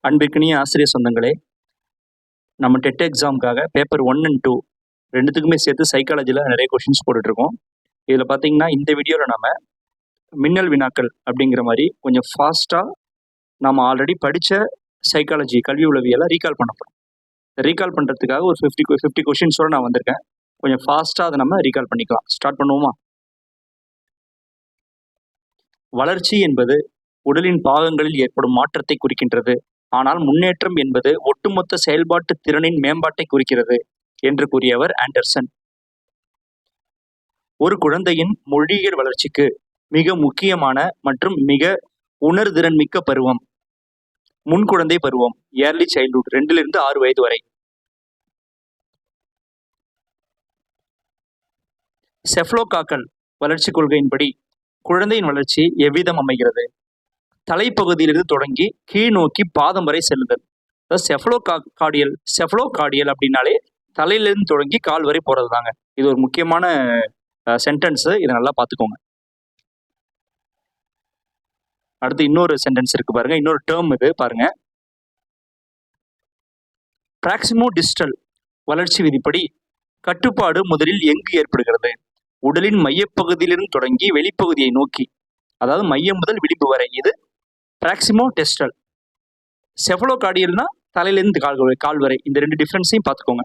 அன்பிற்கினிய ஆசிரியர் சொந்தங்களே, நம்ம டெட் எக்ஸாமுக்காக பேப்பர் 1 அண்ட் 2 2த்துக்குமே சேர்த்து சைக்காலஜியில் நிறைய கொஷின்ஸ் போட்டுட்ருக்கோம். இதில் பார்த்தீங்கன்னா, இந்த வீடியோவில் நம்ம மின்னல் வினாக்கள் அப்படிங்கிற மாதிரி கொஞ்சம் ஃபாஸ்ட்டாக நம்ம ஆல்ரெடி படித்த சைக்காலஜி கல்வி உளவியலை ரீகால் பண்ண போகிறோம். ரீகால் பண்ணுறதுக்காக ஒரு 50 கொஷின்ஸோடு நான் வந்திருக்கேன். கொஞ்சம் ஃபாஸ்ட்டாக அதை நம்ம ரீகால் பண்ணிக்கலாம். ஸ்டார்ட் பண்ணுவோமா? வளர்ச்சி என்பது உடலின் பாகங்களில் ஏற்படும் மாற்றத்தை குறிக்கின்றது. ஆனால் முன்னேற்றம் என்பது ஒட்டுமொத்த செயல்பாட்டு திறனின் மேம்பாட்டை குறிக்கிறது என்று கூறியவர் ஆண்டர்சன். ஒரு குழந்தையின் மொழியியல் வளர்ச்சிக்கு மிக முக்கியமான மற்றும் மிக உணர்திறன் மிக்க பருவம் முன்குழந்தை பருவம், ஏர்லி சைல்ட்ஹுட், 2 to 6 வயது வரை. செஃப்லோகாக்கல் வளர்ச்சி கொள்கையின்படி குழந்தையின் வளர்ச்சி எவ்விதம் அமைகிறது? தலைப்பகுதியிலிருந்து தொடங்கி கீழ் நோக்கி பாதம் வரை செல்லுதல். செஃப்லோகார்டியல் அப்படின்னாலே தலையிலிருந்து தொடங்கி கால் வரை போறது தாங்க. இது ஒரு முக்கியமான சென்டென்ஸ், இதை நல்லா பார்த்துக்கோங்க. அடுத்து இன்னொரு சென்டென்ஸ் இருக்கு பாருங்க, இன்னொரு டேர்ம் இது பாருங்க. பிராக்சிமோ டிஸ்டல் வளர்ச்சி விதிப்படி கட்டுப்பாடு முதலில் எங்கு ஏற்படுகிறது? உடலின் மையப்பகுதியிலிருந்து தொடங்கி வெளிப்பகுதியை நோக்கி, அதாவது மையம் முதல் விளிம்பு வரை. இது பிராக்சிமோ டெஸ்டல். செஃபலோகார்டியல்னா தலையிலிருந்து கால் வரை. இந்த 2 டிஃபரன்ஸையும் பார்த்துக்கோங்க.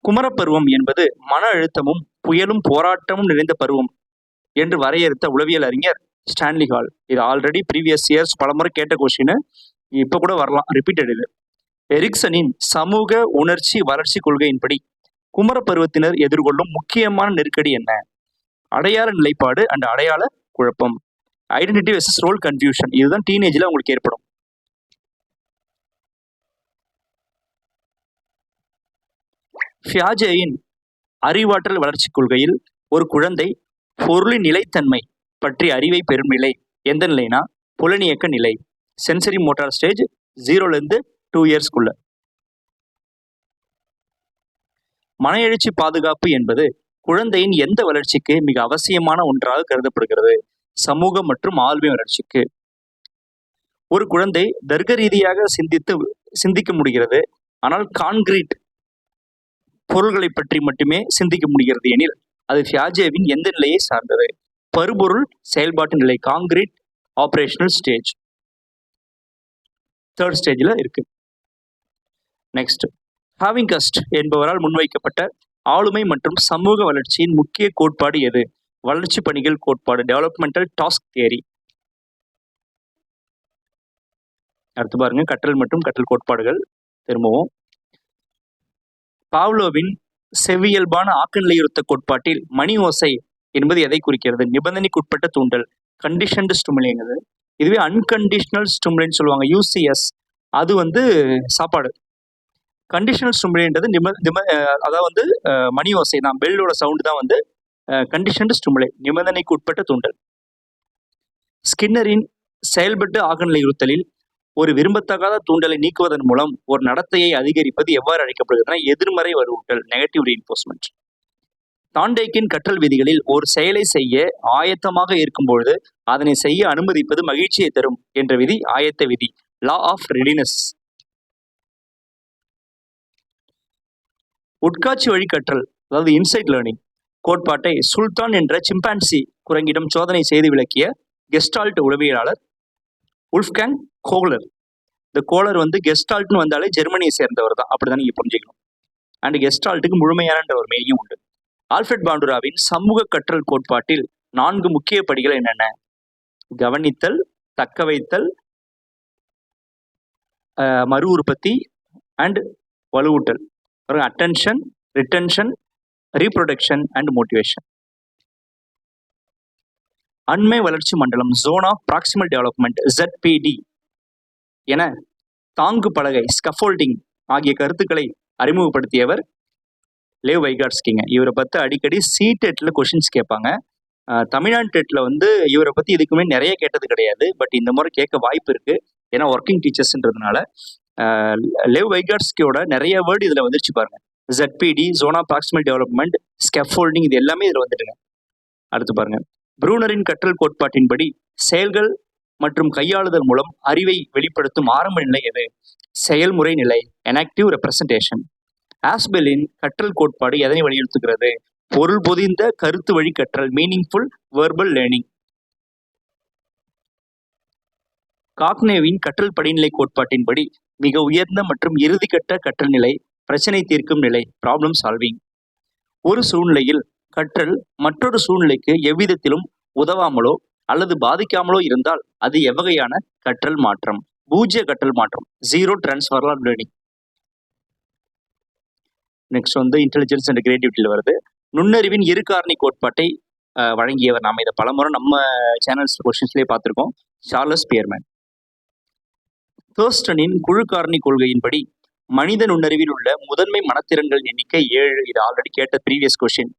குமரப்பருவம் என்பது மன அழுத்தமும் புயலும் போராட்டமும் நிறைந்த பருவம் என்று வரையறுத்த உளவியல் அறிஞர் ஸ்டான்லி ஹால். இது ஆல்ரெடி ப்ரீவியஸ் இயர்ஸ் பலமுறை கேட்ட கொஸ்டின், இப்போ கூட வரலாம், ரிப்பீட்டட் இது. எரிக்சனின் சமூக உணர்ச்சி வளர்ச்சி கொள்கையின்படி குமரப்பருவத்தினர் எதிர்கொள்ளும் முக்கியமான நெருக்கடி என்ன? அடையாள நிலைப்பாடு அண்ட் அடையாள குழப்பம், ஐடென்டிட்டி வெர்சஸ் ரோல் கன்ஃபியூஷன். இதுதான் டீனேஜில் உங்களுக்கு ஏற்படும். பியாஜேயின் அறிவாற்றல் வளர்ச்சி கொள்கையில் ஒரு குழந்தை பொருளின் நிலைத்தன்மை பற்றி அறிவை பெறும் நிலை எந்த நிலைனா புலனியக்க நிலை, சென்சரி மோட்டார் ஸ்டேஜ், 0 to 2 yearsக்குள்ள. மன எழுச்சி பாதுகாப்பு என்பது குழந்தையின் எந்த வளர்ச்சிக்கு மிக அவசியமான ஒன்றாக கருதப்படுகிறது? சமூக மற்றும் ஆளுமை வளர்ச்சிக்கு. ஒரு குழந்தை தர்க்க ரீதியாக சிந்திக்க முடிகிறது, ஆனால் கான்கிரீட் பொருள்களை பற்றி மட்டுமே சிந்திக்க முடிகிறது எனில் அது பியாஜேவின் எந்த நிலையை சார்ந்தது? பருப்பொருள் செயல்பாட்டு நிலை, கான்கிரீட் ஆபரேஷனல் ஸ்டேஜ், 3rd ஸ்டேஜில் இருக்கு. நெக்ஸ்ட், ஹாவிங்கஸ்ட் என்பவரால் முன்வைக்கப்பட்ட ஆளுமை மற்றும் சமூக வளர்ச்சியின் முக்கிய கோட்பாடு எது? வளர்ச்சி பணிகள் கோட்பாடு, டெவலப்மெண்டல் டாஸ்க் தியரி. அடுத்து பாருங்க, கற்றல் மற்றும் கற்றல் கோட்பாடுகள். திரும்பவும், பாவ்லோவின் செவ்வியல்பான ஆக்கநிலையுறுத்த கோட்பாட்டில் மணி ஓசை என்பது எதை குறிக்கிறது? நிபந்தனைக்குட்பட்ட தூண்டல், கண்டிஷன்டு ஸ்டிமுலேங்கிறது. இதுவே அன்கண்டிஷனல் ஸ்டிமுலேன்னு சொல்லுவாங்க, UCS. அது சாப்பாடு. கண்டிஷனல் ஸ்டிமுலேன்றது அதாவது மணி ஓசை தான், பெல்லோட சவுண்டு தான் கண்டிஷன்டு ஸ்டிமுலே, நிபந்தனைக்கு உட்பட்ட தூண்டல். ஸ்கின்னரின் செயல்பட்டு ஆகநிலையுறுத்தலில் ஒரு விரும்பத்தகாத தூண்டலை நீக்குவதன் மூலம் ஒரு நடத்தையை அதிகரிப்பது எவ்வாறு அழைக்கப்படுகிறதுனா எதிர்மறை வலுவூட்டல், நெகட்டிவ் ரீஇன்ஃபோர்ஸ்மெண்ட். தாண்டேக்கின் கற்றல் விதிகளில் ஒரு செயலை செய்ய ஆயத்தமாக இருக்கும் பொழுது அதனை செய்ய அனுமதிப்பது மகிழ்ச்சியை தரும் என்ற விதி ஆயத்த விதி, லா ஆஃப் ரெடினஸ். உட்காட்சி வழி கற்றல், அதாவது இன்சைட் லேர்னிங் கோட்பாட்டை சுல்தான் என்ற சிம்பான்சி குரங்கிடம் சோதனை செய்து விளக்கிய கெஸ்டால்ட் உளவியலாளர் உல்ஃப்கேங் கோலர். இந்த கோலர் கெஸ்டால்ட்னு வந்தாலே ஜெர்மனியை சேர்ந்தவர் தான், அப்படிதான் நீங்க புரிஞ்சுக்கணும். அண்ட் கெஸ்டால்ட்டுக்கு முழுமையான ஒரு மெய்யும் உண்டு. ஆல்ஃபிரட் பாண்டுராவின் சமூக கற்றல் கோட்பாட்டில் 4 முக்கிய படிகள் என்னென்ன? கவனித்தல், தக்க வைத்தல், மறு உற்பத்தி அண்ட் வலுவூட்டல். Attention, retention, reproduction and motivation. அண்மை வளர்ச்சி மண்டலம், zone of proximal development, ZPD என தாங்கு பலகை, ஸ்கஃபோல்டிங் ஆகிய கருத்துக்களை அறிமுகப்படுத்தியவர் லேவ் வைகாட்ஸ்கிங்க. இவரை பற்றி அடிக்கடி CTETல கொஷின்ஸ் கேட்பாங்க. தமிழ்நாடு டெட்டில் இவரை பற்றி இதுக்குமே நிறைய கேட்டது கிடையாது, பட் இந்த முறை கேட்க வாய்ப்பு இருக்கு, ஏன்னா ஒர்க்கிங் டீச்சர்ஸ்ன்றதுனால. லேவ் வைகாட்ஸ்கியோட நிறைய வேர்டு இதில் வந்துருச்சு பாருங்க. ZPD, zone of proximal development, scaffolding, இது எல்லாமே இதில் வந்துடுங்க. அடுத்து பாருங்க, ப்ரூனரின் கற்றல் கோட்பாட்டின்படி செயல்கள் மற்றும் கையாளுதல் மூலம் அறிவை வெளிப்படுத்தும் ஆரம்ப நிலை எது? செயல்முறை நிலை, எனாக்டிவ் ரெப்ரசன்டேஷன். ஆஸ்பெல்லின் கற்றல் கோட்பாடு எதனை வலியுறுத்துகிறது? பொருள் பொதிந்த கருத்து வழி கற்றல், மீனிங்ஃபுல் வெர்பல் லேர்னிங். காக்னேவின் கற்றல் படிநிலை கோட்பாட்டின்படி மிக உயர்ந்த மற்றும் இறுதிக்கட்ட கற்றல் நிலை பிரச்சனை தீர்க்கும் நிலை, ப்ராப்ளம் சால்விங். ஒரு சூழ்நிலையில் கற்றல் மற்றொரு சூழ்நிலைக்கு எவ்விதத்திலும் உதவாமலோ அல்லது பாதிக்காமலோ இருந்தால் அது எவ்வகையான கற்றல் மாற்றம்? பூஜ்ய கற்றல் மாற்றம், ஜீரோ டிரான்ஸ்ஃபர் லேர்னிங். நெக்ஸ்ட் வந்து இன்டெலிஜென்ஸ் அண்ட் கிரியேட்டிவிட்டியில் வருது. நுண்ணறிவின் இரு காரணி கோட்பாட்டை வழங்கியவர். நாம இதை பலமுறை நம்ம சேனல்ஸ் கொஸ்டின்ஸ்லேயே பார்த்துருக்கோம். Charles Spearman. தர்ஸ்டனின் குழு காரணி கொள்கையின்படி மனித நுண்ணறிவில் உள்ள முதன்மை மனத்திறன்கள் எண்ணிக்கை 7. இது ஆல்ரெடி கேட்ட ப்ரீவியஸ் கொஸ்டின்.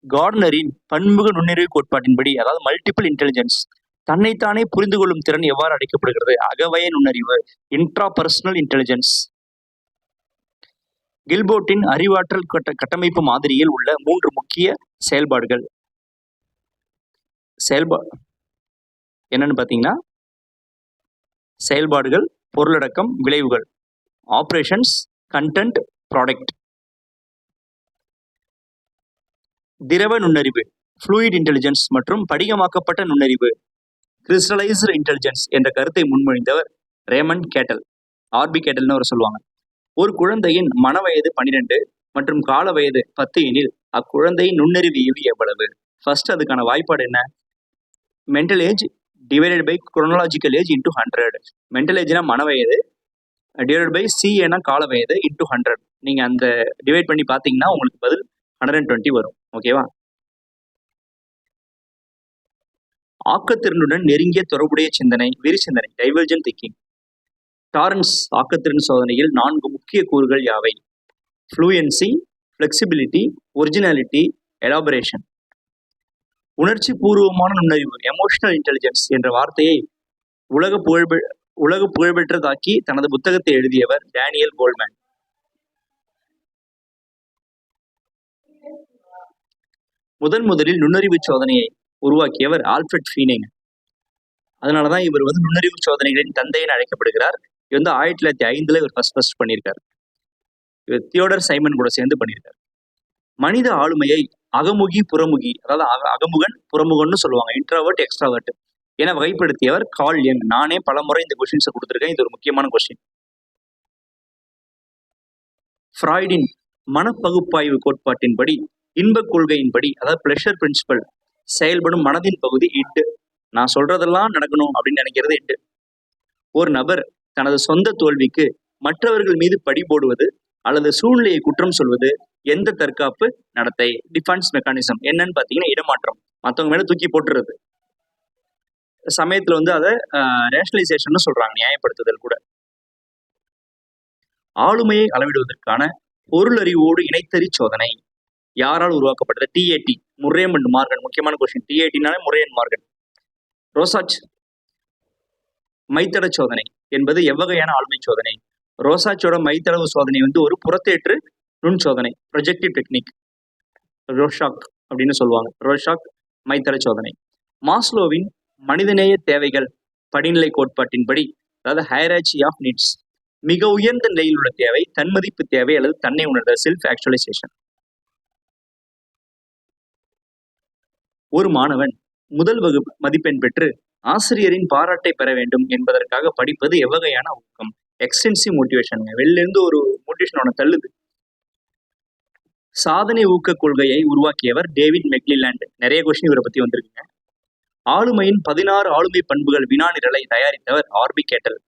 கார்ட்னரின் பன்முக நுண்ணறிவு கோட்பாட்டின்படி, அதாவது மல்டிபிள் இன்டெலிஜென்ஸ், தன்னைத்தானே புரிந்து கொள்ளும் திறன் எவ்வாறு அழைக்கப்படுகிறது? அகவய நுண்ணறிவு, இன்ட்ராபர்சனல் இன்டெலிஜென்ஸ். கில்போர்ட்டின் அறிவாற்றல் கட்டமைப்பு மாதிரியில் உள்ள 3 முக்கிய செயல்பாடுகள் என்னன்னு பார்த்தீங்கன்னா, செயல்பாடுகள், பொருளடக்கம், விளைவுகள். Operations, content, product. திரவ நுண்ணறிவு, ஃப்ளூயிட் இன்டெலிஜென்ஸ் மற்றும் படிகமாக்கப்பட்ட நுண்ணறிவு, கிறிஸ்டலைஸ்டு இன்டெலிஜென்ஸ் என்ற கருத்தை முன்மொழிந்தவர் ரேமண்ட் கேட்டல். ஆர்பி கேட்டல்னு அவர் சொல்லுவாங்க. ஒரு குழந்தையின் மன வயது 12 மற்றும் கால வயது 10 எனில் அக்குழந்தையின் நுண்ணறிவு ஈவு எவ்வளவு? ஃபர்ஸ்ட் அதுக்கான வாய்ப்பாடு என்ன? Mental age divided by chronological age into 100. Mental ஏஜ்னா மன வயது, டிவைடட் பை சி ஏன்னா கால வயது, இன்டூ 100. நீங்க அந்த டிவைட் பண்ணி பார்த்தீங்கன்னா உங்களுக்கு பதில் 120 வரும். ஓகேவா? ஆக்கத்திறனுடன் நெருங்கிய தொடர்புடைய சிந்தனை, விரிசிந்தனை, டைவர்ஜென்ட் திங்கிங். டாரன்ஸ் ஆக்கத்திறன் சோதனையில் 4 முக்கிய கூறுகள் யாவை? Fluency, flexibility, originality, elaboration. உணர்ச்சி பூர்வமான நுண்ணறிவு, எமோஷனல் இன்டெலிஜென்ஸ் என்ற வார்த்தையை உலக புகழ்பெற்றதாக்கி தனது புத்தகத்தை எழுதியவர் டேனியல் கோல்மேன். முதலில் நுண்ணறிவு சோதனையை உருவாக்கியவர் ஆல்ஃபிரட் ஃபீனிங். அதனாலதான் இவர் வந்து நுண்ணறிவு சோதனைகளின் தந்தை என அழைக்கப்படுகிறார். இது வந்து 1905 இவர் ஃபர்ஸ்ட் பண்ணியிருக்காரு. இவர் தியோடர் சைமன் கூட சேர்ந்து பண்ணியிருக்காரு. மனித ஆளுமையை அகமுகி புறமுகி, அதாவது அகமுகன் புறமுகன்னு சொல்லுவாங்க, இன்ட்ராவர்ட் எக்ஸ்ட்ராவர்ட் என வகைப்படுத்தியவர் கார்ல் யங். நானே பலமுறை இந்த கொஸ்டின்ஸை கொடுத்துருக்கேன். இது ஒரு முக்கியமான கொஸ்டின். ஃப்ராய்டின் மனப்பகுப்பாய்வு கோட்பாட்டின்படி, இன்பக் கொள்கையின்படி, அதாவது பிளஷர் பிரின்சிபல், செயல்படும் மனதின் பகுதி இட்டு. நான் சொல்றதெல்லாம் நடக்கணும் அப்படின்னு நினைக்கிறது இட்டு. ஒரு நபர் தனது சொந்த தோல்விக்கு மற்றவர்கள் மீது பழி போடுவது அல்லது சூழ்நிலையை குற்றம் சொல்வது எந்த தற்காப்பு நடத்தை? Defence mechanism. என்னன்னு பார்த்தீங்கன்னா இடமாற்றம், மற்றவங்க மேல தூக்கி போட்டுறது. சமயத்துல வந்து அதை ரேஷனலைசேஷன் சொல்றாங்க, நியாயப்படுத்துதல் கூட. ஆளுமையை அளவிடுவதற்கான பொருளறிவோடு இணைத்தறி சோதனை யாரால் உருவாக்கப்பட்டது? TAT, Murray and Morgan. முக்கியமான கொஸ்டின். டிஏடினாலே முர்ரே அண்ட் மார்கன். ரோசாச் மைத்தட சோதனை என்பது எவ்வகையான ஆளுமை சோதனை? ரோசாச்சோட மைத்தளவு சோதனை வந்து ஒரு புறத்தேற்று நுண் சோதனை, ப்ரொஜெக்டிவ் டெக்னிக், ரோஷாக் அப்படின்னு சொல்லுவாங்க. ரோஷாக் மைத்தட சோதனை. மாஸ்லோவின் மனிதநேய தேவைகள் படிநிலை கோட்பாட்டின்படி, அதாவது ஹைரார்ச்சி ஆஃப் நீட்ஸ், மிக உயர்ந்த நிலையில் உள்ள தேவை தன்மதிப்பு தேவை அல்லது தன்னை உணர்தல், செல்ஃப் ஆக்சுவலைசேஷன். ஒரு மாணவன் முதல் வகுப்பு மதிப்பெண் பெற்று ஆசிரியரின் பாராட்டை பெற வேண்டும் என்பதற்காக படிப்பது எவ்வகையான ஊக்கம்? Extensive motivation. வெளில இருந்து ஒரு மோட்டிவேஷனோட தள்ளுது. சாதனை ஊக்க கொள்கையை உருவாக்கியவர் டேவிட் மெக்லிலாண்ட். நிறைய கொஸ்டின் இவரை பத்தி வந்திருக்குங்க. ஆளுமையின் 16 ஆளுமை பண்புகள் வினா நிரலை தயாரித்தவர் ஆர்பி கேட்டல்.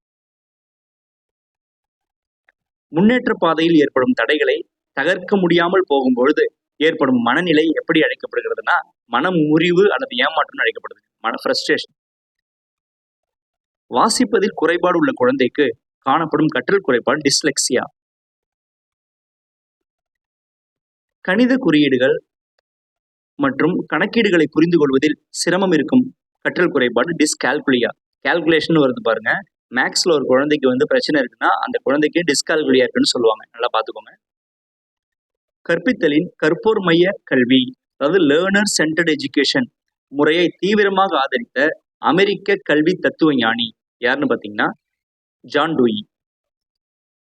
முன்னேற்ற பாதையில் ஏற்படும் தடைகளை தகர்க்க முடியாமல் போகும்பொழுது ஏற்படும் மனநிலை எப்படி அழைக்கப்படுகிறதுனா மன முறிவு அல்லது ஏமாற்றம் அழைக்கப்படுது, மன ஃப்ரஸ்ட்ரேஷன். வாசிப்பதில் குறைபாடு உள்ள குழந்தைக்கு காணப்படும் கற்றல் குறைபாடு டிஸ்லெக்சியா. கணித குறியீடுகள் மற்றும் கணக்கீடுகளை புரிந்து கொள்வதில் சிரமம் இருக்கும் கற்றல் குறைபாடு டிஸ்கால்குலியா. கால்குலேஷன் வருது பாருங்க. மேக்ஸ்ல ஒரு குழந்தைக்கு வந்து பிரச்சனை இருக்குன்னா அந்த குழந்தைக்கு டிஸ்கால்குலியா இருக்குன்னு சொல்லுவாங்க. நல்லா பார்த்துக்கோங்க. கற்பித்தலின் கற்போர் மைய கல்வி, அதாவது லேர்னர் சென்டர்ட் எஜுகேஷன் முறையை தீவிரமாக ஆதரித்த அமெரிக்க கல்வி தத்துவ ஞானி யாருன்னு பார்த்தீங்கன்னா ஜான் டூயி.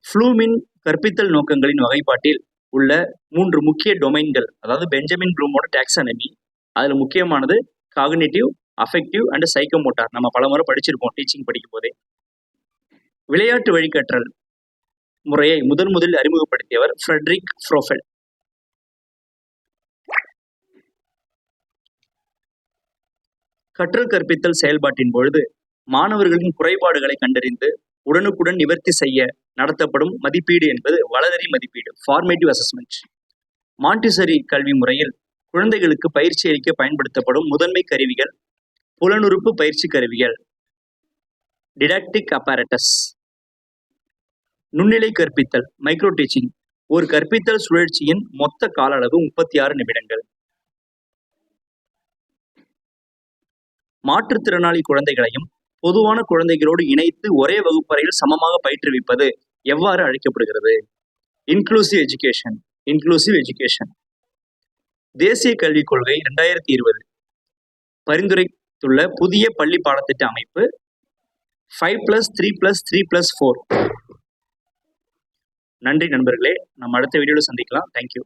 ஃப்ளூமின் கற்பித்தல் நோக்கங்களின் வகைப்பாட்டில் உள்ள 3 முக்கிய டொமைன்கள், அதாவது பெஞ்சமின் ப்ளூமோட டாக்ஸானமி. அதுல முக்கியமானது காக்னிட்டிவ், அஃபெக்டிவ் அண்ட் சைக்கோமோட்டார். நம்ம பலமுறை படிச்சிருப்போம் டீச்சிங் படிக்கும் போதே. விளையாட்டு வழிகற்றல் முறையை முதலில் அறிமுகப்படுத்தியவர் ஃப்ரெட்ரிக் ஃப்ரோஃபெல். கற்றல் கற்பித்தல் செயல்பாட்டின் பொழுது மாணவர்களின் குறைபாடுகளை கண்டறிந்து உடனுக்குடன் நிவர்த்தி செய்ய நடத்தப்படும் மதிப்பீடு என்பது வளரறி மதிப்பீடு, ஃபார்மேட்டிவ் அசஸ்மெண்ட். மாண்டிசரி கல்வி முறையில் குழந்தைகளுக்கு பயிற்சி அளிக்க பயன்படுத்தப்படும் முதன்மை கருவிகள் புலனுறுப்பு பயிற்சி கருவிகள், டிடாக்டிக் அப்பரேட்டஸ். நுண்ணிலை கற்பித்தல், மைக்ரோ டீச்சிங். ஒரு கற்பித்தல் சுழற்சியின் மொத்த கால அளவு 36 நிமிடங்கள். மாற்றுத்திறனாளி குழந்தைகளையும் பொதுவான குழந்தைகளோடு இணைத்து ஒரே வகுப்பறையில் சமமாக பயிற்றுவிப்பது எவ்வாறு அழைக்கப்படுகிறது? Inclusive education. Inclusive education. தேசிய கல்விக் கொள்கை 2020 பரிந்துரைத்துள்ள புதிய பள்ளி பாடத்திட்ட அமைப்பு 5+3+3+4. நன்றி நண்பர்களே, நம்ம அடுத்த வீடியோவில் சந்திக்கலாம். தேங்க்யூ.